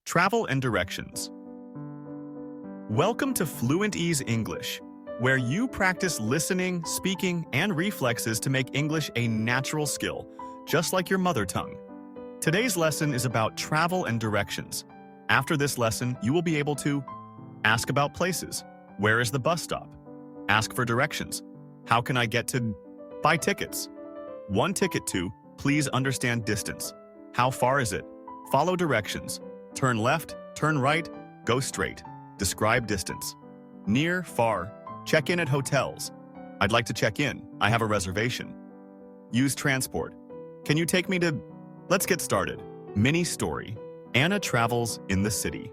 Travel and directions. Welcome to Fluent Ease English, where you practice listening, speaking, and reflexes to make English a natural skill, just like your mother tongue. Today's lesson is about travel and directions. After this lesson, you will be able to ask about places. Where is the bus stop? Ask for directions. How can I get to? Buy tickets. One ticket to, please understand distance. How far is it? Follow directions. Turn left, turn right, go straight. Describe distance. Near, far. Check in at hotels. I'd like to check in. I have a reservation. Use transport. Can you take me to? Let's get started. Mini story. Anna travels in the city.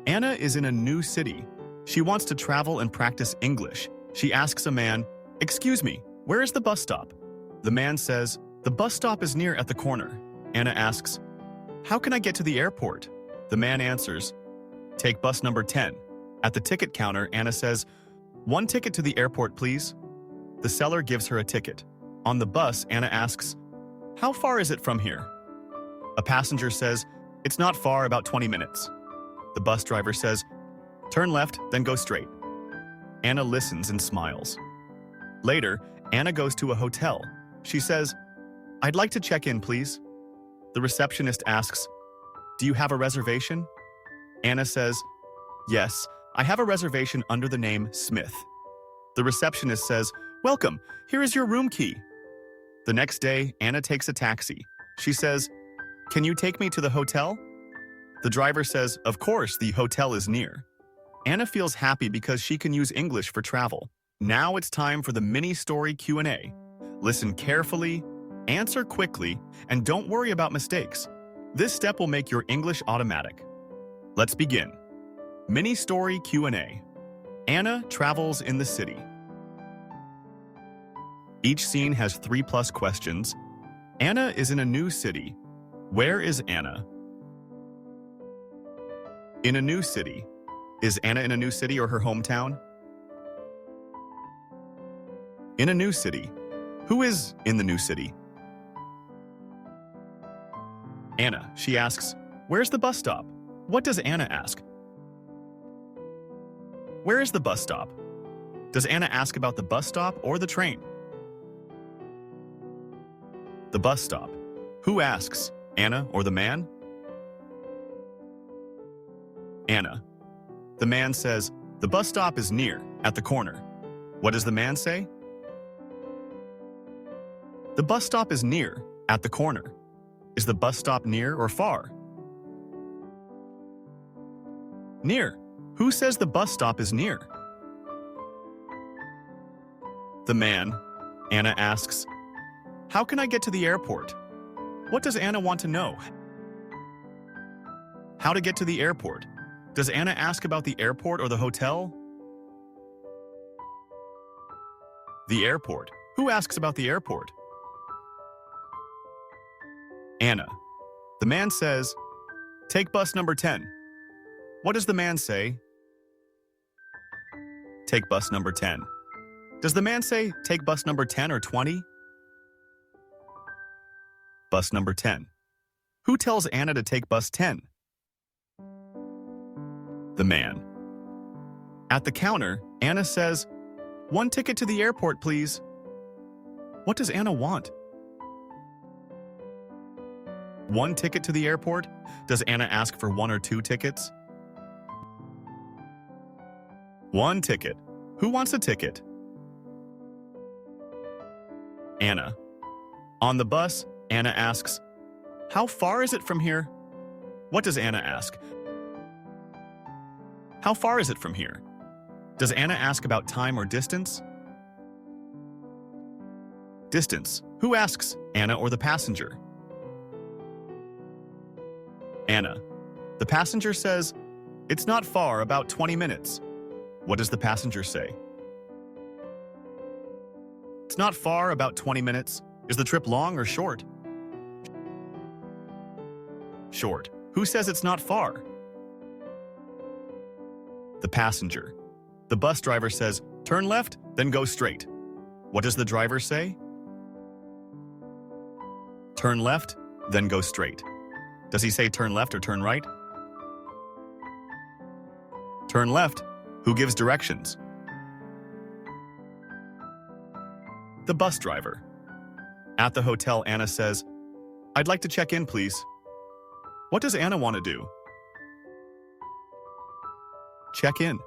Anna is in a new city. She wants to travel and practice English. She asks a man, "Excuse me, where is the bus stop?" The man says, "The bus stop is near at the corner." Anna asks, "How can I get to the airport?" The man answers, "Take bus number 10. At the ticket counter, Anna says, "One ticket to the airport, please." The seller gives her a ticket. On the bus, Anna asks, "How far is it from here?" A passenger says, "It's not far, about 20 minutes." The bus driver says, "Turn left, then go straight." Anna listens and smiles. Later, Anna goes to a hotel. She says, "I'd like to check in, please." The receptionist asks, "Do you have a reservation?" Anna says, "Yes, I have a reservation under the name Smith." The receptionist says, "Welcome, here is your room key." The next day, Anna takes a taxi. She says, "Can you take me to the hotel?" The driver says, "Of course, the hotel is near." Anna feels happy because she can use English for travel. Now it's time for the mini story Q&A. Listen carefully, answer quickly, and don't worry about mistakes. This step will make your English automatic. Let's begin. Mini story Q&A. Anna travels in the city. Each scene has 3+ questions. Anna is in a new city. Where is Anna? In a new city. Is Anna in a new city or her hometown? In a new city. Who is in the new city? Anna, she asks, "Where's the bus stop?" What does Anna ask? Where is the bus stop? Does Anna ask about the bus stop or the train? The bus stop. Who asks, Anna or the man? Anna. The man says, "The bus stop is near, at the corner." What does the man say? The bus stop is near, at the corner. Is the bus stop near or far? Near. Who says the bus stop is near? The man. Anna asks, "How can I get to the airport?" What does Anna want to know? How to get to the airport. Does Anna ask about the airport or the hotel? The airport. Who asks about the airport? Anna. The man says, "Take bus number 10. What does the man say? Take bus number 10. Does the man say, "Take bus number 10 or 20? Bus number 10. Who tells Anna to take bus 10? The man. At the counter, Anna says, "One ticket to the airport, please." What does Anna want? One ticket to the airport? Does Anna ask for 1 or 2 tickets? One ticket. Who wants a ticket? Anna. On the bus, Anna asks, "How far is it from here?" What does Anna ask? How far is it from here? Does Anna ask about time or distance? Distance. Who asks, Anna or the passenger? Anna. The passenger says, "It's not far, about 20 minutes. What does the passenger say? It's not far, about 20 minutes. Is the trip long or short? Short. Who says it's not far? The passenger. The bus driver says, "Turn left, then go straight." What does the driver say? Turn left, then go straight. Does he say turn left or turn right? Turn left. Who gives directions? The bus driver. At the hotel, Anna says, "I'd like to check in, please." What does Anna want to do? Check in.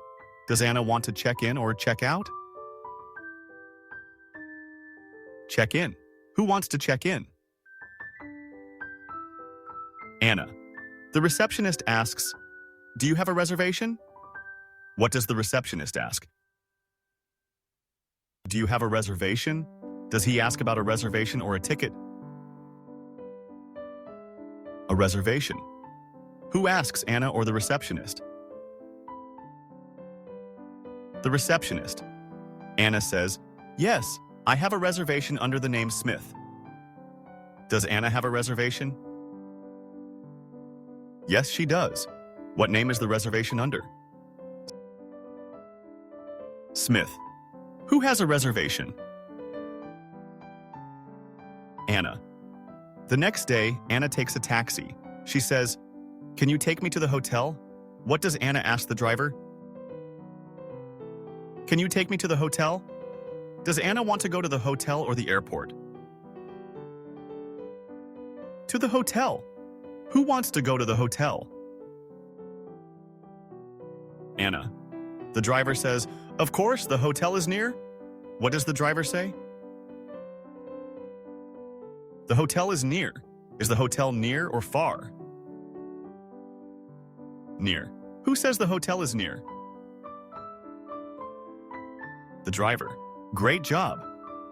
Does Anna want to check in or check out? Check in. Who wants to check in? Anna. The receptionist asks, "Do you have a reservation?" What does the receptionist ask? Do you have a reservation? Does he ask about a reservation or a ticket? A reservation. Who asks, Anna or the receptionist? The receptionist. Anna says, "Yes, I have a reservation under the name Smith." Does Anna have a reservation? Yes, she does. What name is the reservation under? Smith. Who has a reservation? Anna. The next day, Anna takes a taxi. She says, "Can you take me to the hotel?" What does Anna ask the driver? Can you take me to the hotel? Does Anna want to go to the hotel or the airport? To the hotel. Who wants to go to the hotel? Anna. The driver says, "Of course, the hotel is near." What does the driver say? The hotel is near. Is the hotel near or far? Near. Who says the hotel is near? The driver. Great job.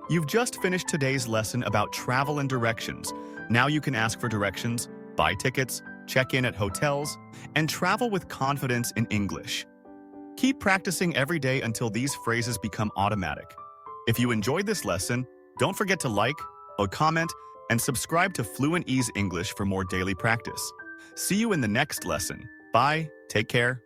You've just finished today's lesson about travel and directions. Now you can ask for directions, buy tickets, check in at hotels, and travel with confidence in English. Keep practicing every day until these phrases become automatic. If you enjoyed this lesson, don't forget to like, comment, and subscribe to Fluent Ease English for more daily practice. See you in the next lesson. Bye. Take care.